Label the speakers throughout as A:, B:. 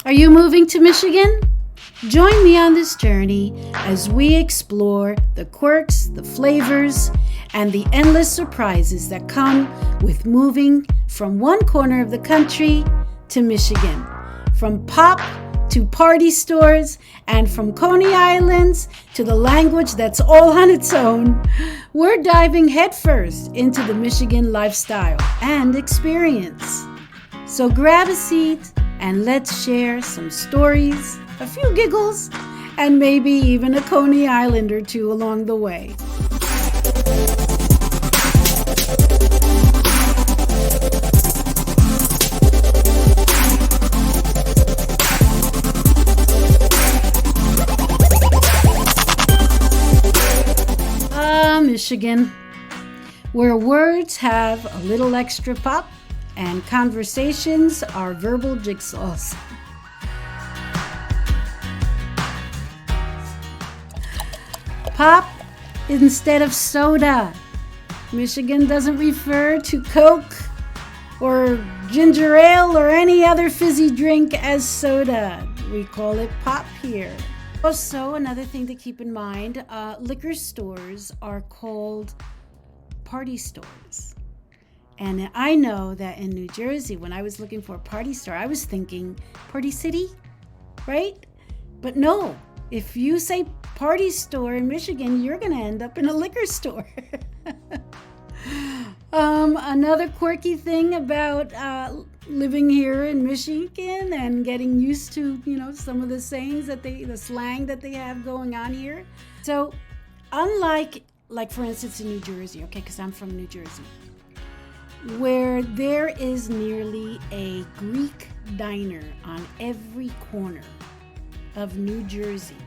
A: Are you moving to Michigan? Join me on this journey as we explore the quirks, the flavors, and the endless surprises that come with moving from one corner of the country to Michigan. From pop to party stores, and from Coney Islands to the language that's all on its own, we're diving headfirst into the Michigan lifestyle and experience. So grab a seat and let's share some stories, a few giggles, and maybe even a Coney Island or two along the way. Michigan, where words have a little extra pop and conversations are verbal jigsaws. Pop instead of soda. Michigan doesn't refer to Coke or ginger ale or any other fizzy drink as soda. We call it pop here. Also, another thing to keep in mind, liquor stores are called party stores. And I know that in New Jersey, when I was looking for a party store, I was thinking Party City, right? But no, if you say party store in Michigan, you're going to end up in a liquor store. Another quirky thing about living here in Michigan and getting used to, some of the sayings the slang that they have going on here. So unlike, for instance, in New Jersey, okay, because I'm from New Jersey, where there is nearly a Greek diner on every corner of New Jersey,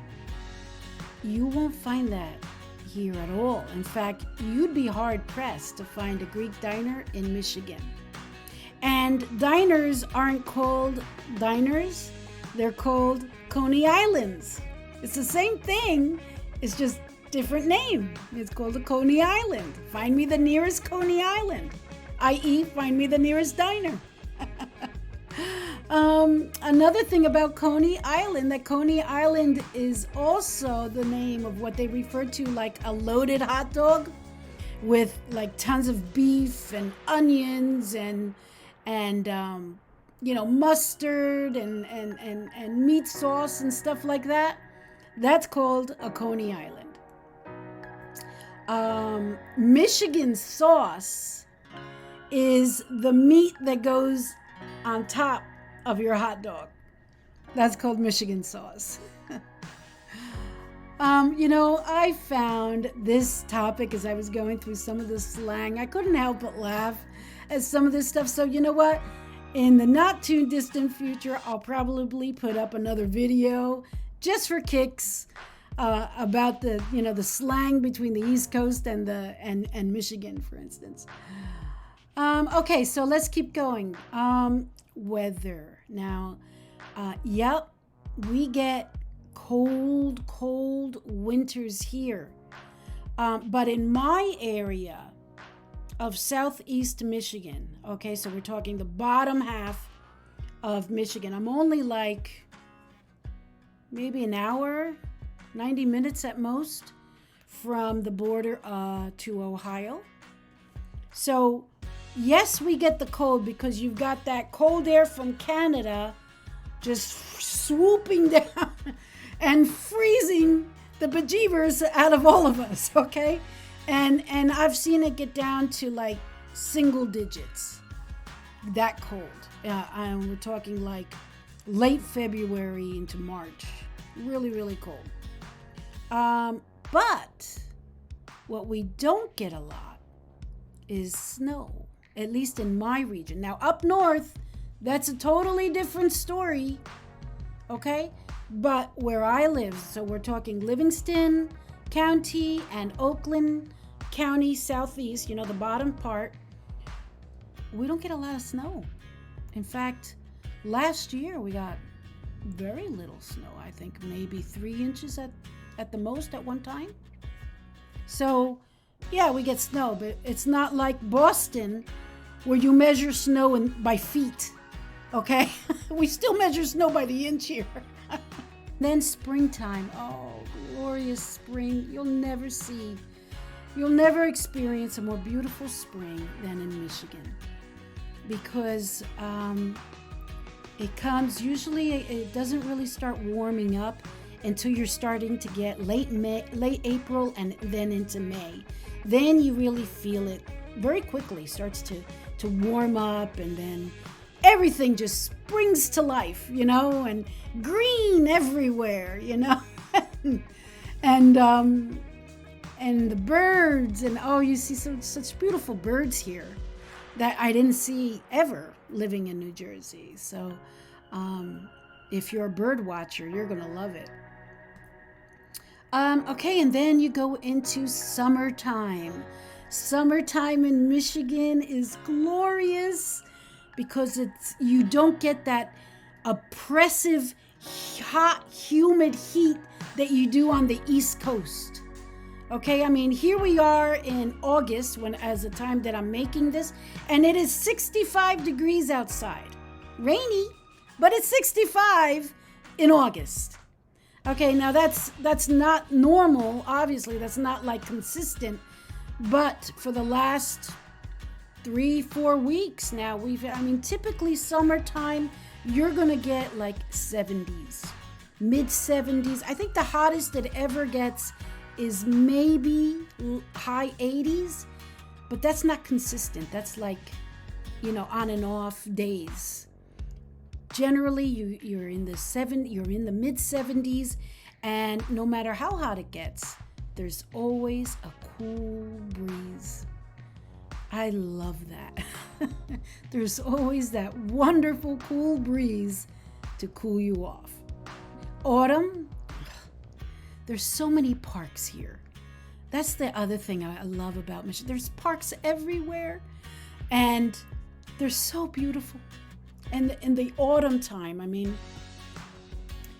A: you won't find that here at all. In fact, you'd be hard-pressed to find a Greek diner in Michigan. And diners aren't called diners, they're called Coney Islands. It's the same thing, it's just different name. It's called a Coney Island. Find me the nearest Coney Island, i.e. find me the nearest diner. Another thing about Coney Island, that Coney Island is also the name of what they refer to like a loaded hot dog with like tons of beef and onions and mustard and meat sauce and stuff like that. That's called a Coney Island. Michigan sauce is the meat that goes on top of your hot dog. That's called Michigan sauce. I found this topic as I was going through some of the slang. I couldn't help but laugh at some of this stuff. So you know what? In the not too distant future, I'll probably put up another video just for kicks about the slang between the East Coast and Michigan, for instance. Okay, so let's keep going. Weather. Now, we get cold winters here. But in my area of southeast Michigan, okay, so we're talking the bottom half of Michigan. I'm only like maybe an hour, 90 minutes at most from the border to Ohio. So yes, we get the cold because you've got that cold air from Canada just swooping down and freezing the bejeebers out of all of us, okay? And I've seen it get down to like single digits, that cold. We're talking like late February into March, really, really cold. But what we don't get a lot is snow. At least in my region. Now, up north, that's a totally different story, okay? But where I live, so we're talking Livingston County and Oakland County, southeast, the bottom part, we don't get a lot of snow. In fact, last year we got very little snow. I think maybe 3 inches at the most at one time. So, yeah, we get snow, but it's not like Boston where you measure snow by feet. Okay, we still measure snow by the inch here. Then springtime, oh, glorious spring. You'll never experience a more beautiful spring than in Michigan, because it comes, usually it doesn't really start warming up until you're starting to get late April and then into May. Then you really feel it very quickly, starts to warm up, and then everything just springs to life, and green everywhere, and the birds, and you see such beautiful birds here that I didn't see ever living in New Jersey. So if you're a bird watcher, you're gonna love it. Okay, and then you go into summertime. Summertime in Michigan is glorious because you don't get that oppressive, hot, humid heat that you do on the East Coast. Okay, I mean, here we are in August, as the time that I'm making this, and it is 65 degrees outside. Rainy, but it's 65 in August. Okay, now that's not normal. Obviously, that's not like consistent, but for the last 3-4 weeks now, typically summertime, you're gonna get like 70s, mid 70s. I think the hottest it ever gets is maybe high 80s, but that's not consistent. That's like, on and off days. Generally, you're in the mid 70s, and no matter how hot it gets, there's always a cool breeze. I love that. There's always that wonderful cool breeze to cool you off. Autumn, there's so many parks here. That's the other thing I love about Michigan. There's parks everywhere, and they're so beautiful. And in the autumn time,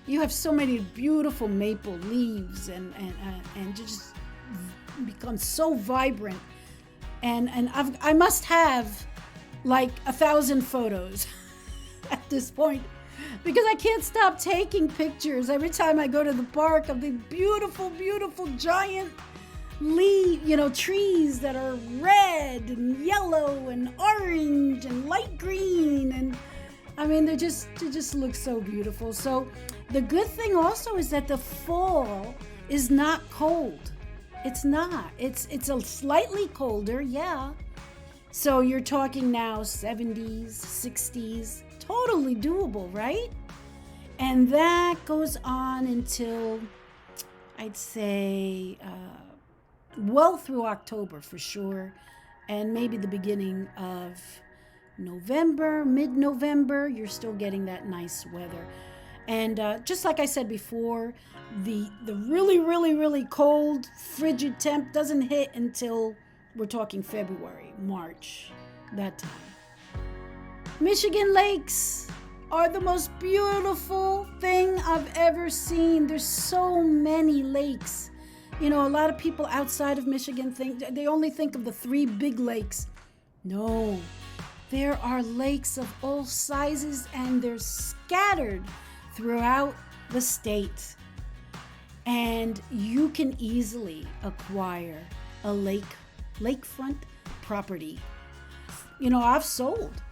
A: you have so many beautiful maple leaves, and just become so vibrant. And I must have like 1,000 photos at this point, because I can't stop taking pictures every time I go to the park of the beautiful, beautiful giant trees that are red and yellow and orange and light green, and they just look so beautiful. So the good thing also is that the fall is not cold. It's not. It's a slightly colder, yeah. So you're talking now 70s, 60s, totally doable, right? And that goes on until, I'd say, well through October for sure, and maybe the beginning of November, mid-November, you're still getting that nice weather. And just like I said before, the really, really, really cold, frigid temp doesn't hit until we're talking February, March, that time. Michigan lakes are the most beautiful thing I've ever seen. There's so many lakes. A lot of people outside of Michigan they only think of the 3 big lakes. No, there are lakes of all sizes, and they're scattered throughout the state. And you can easily acquire a lakefront property. I've sold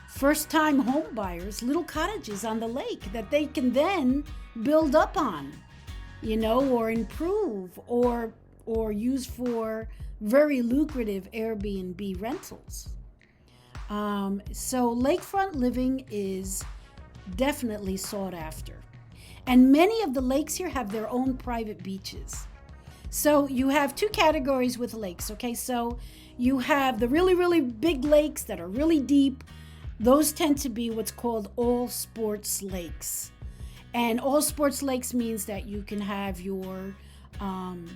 A: first-time home buyers little cottages on the lake that they can then build up on, or improve, or use for very lucrative Airbnb rentals. So lakefront living is definitely sought after. And many of the lakes here have their own private beaches. So you have 2 categories with lakes, okay? So you have the really, really big lakes that are really deep. Those tend to be what's called all sports lakes. And all sports lakes means that you can have your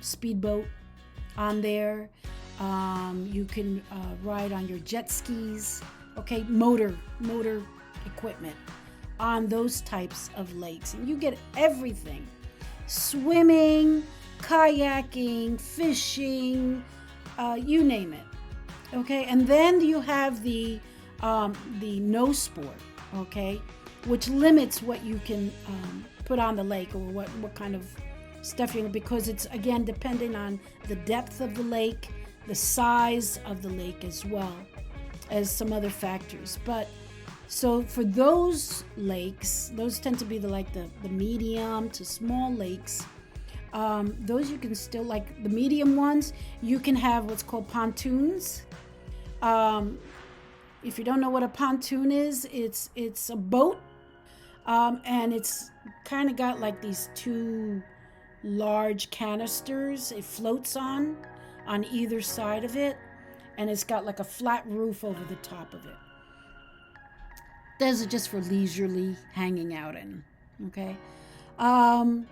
A: speedboat on there. You can ride on your jet skis, okay? Motor equipment on those types of lakes. And you get everything. Swimming, kayaking, fishing, you name it. Okay, and then you have the no sport. okay, which limits what you can put on the lake, or what kind of stuff you're, because it's, again, depending on the depth of the lake, the size of the lake, as well as some other factors. But so for those lakes, those tend to be the medium to small lakes. Those you can still, like the medium ones, you can have what's called pontoons. If you don't know what a pontoon is, it's a boat, and it's kind of got like these two large canisters it floats on either side of it, and it's got like a flat roof over the top of it. Those are just for leisurely hanging out in, okay? And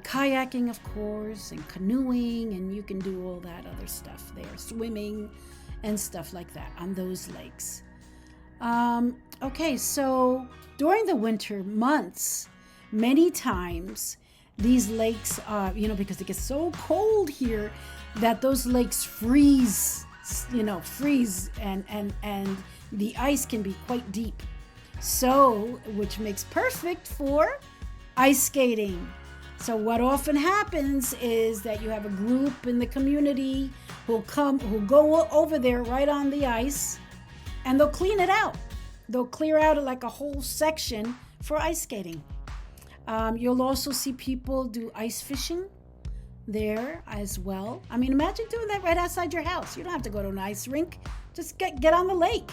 A: kayaking, of course, and canoeing, and you can do all that other stuff there, swimming and stuff like that on those lakes. Okay, so during the winter months, many times these lakes, because it gets so cold here, that those lakes freeze, and the ice can be quite deep. So, which makes perfect for ice skating. So what often happens is that you have a group in the community who'll go over there right on the ice, and they'll clean it out. They'll clear out like a whole section for ice skating. You'll also see people do ice fishing there as well. I mean, imagine doing that right outside your house. You don't have to go to an ice rink. Just get on the lake.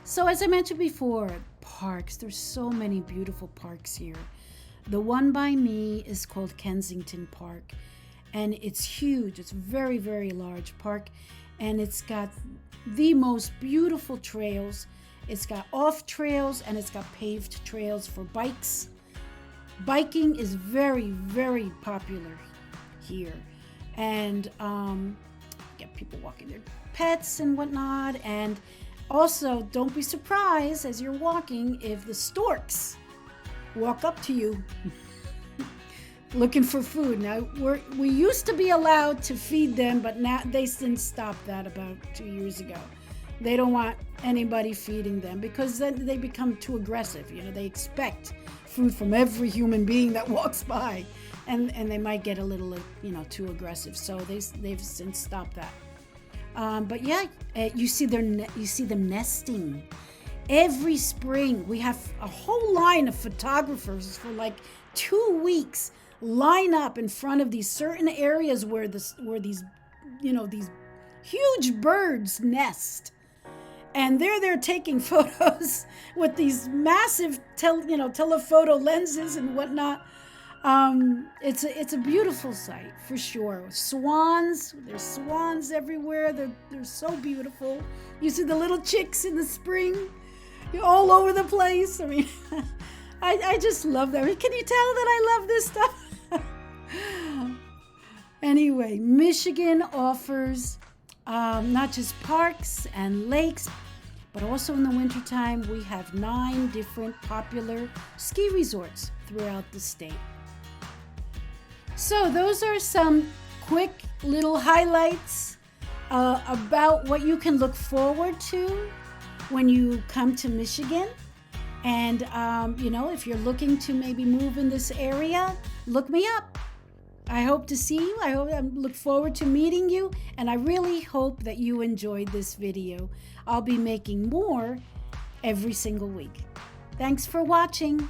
A: So as I mentioned before, parks. There's so many beautiful parks here. The one by me is called Kensington Park, and it's huge. It's a very, very large park, and it's got the most beautiful trails. It's got off trails, and it's got paved trails for bikes. Biking is very, very popular here, and get people walking their pets and whatnot. And also, don't be surprised as you're walking if the storks walk up to you looking for food. Now, we used to be allowed to feed them, but now they since stopped that about 2 years ago. They don't want anybody feeding them because then they become too aggressive. They expect food from every human being that walks by, and they might get a little, too aggressive. So they've since stopped that. But yeah, you see them nesting. Every spring, we have a whole line of photographers for like 2 weeks line up in front of these certain areas where these huge birds nest, and they're taking photos with these massive telephoto lenses and whatnot. It's a beautiful sight for sure. Swans, there's swans everywhere. They're so beautiful. You see the little chicks in the spring, all over the place. I mean, I just love that. I mean, can you tell that I love this stuff? Anyway, Michigan offers not just parks and lakes, but also in the wintertime, we have 9 different popular ski resorts throughout the state. So those are some quick little highlights about what you can look forward to when you come to Michigan. And, if you're looking to maybe move in this area, look me up. I hope to see you. I look forward to meeting you. And I really hope that you enjoyed this video. I'll be making more every single week. Thanks for watching.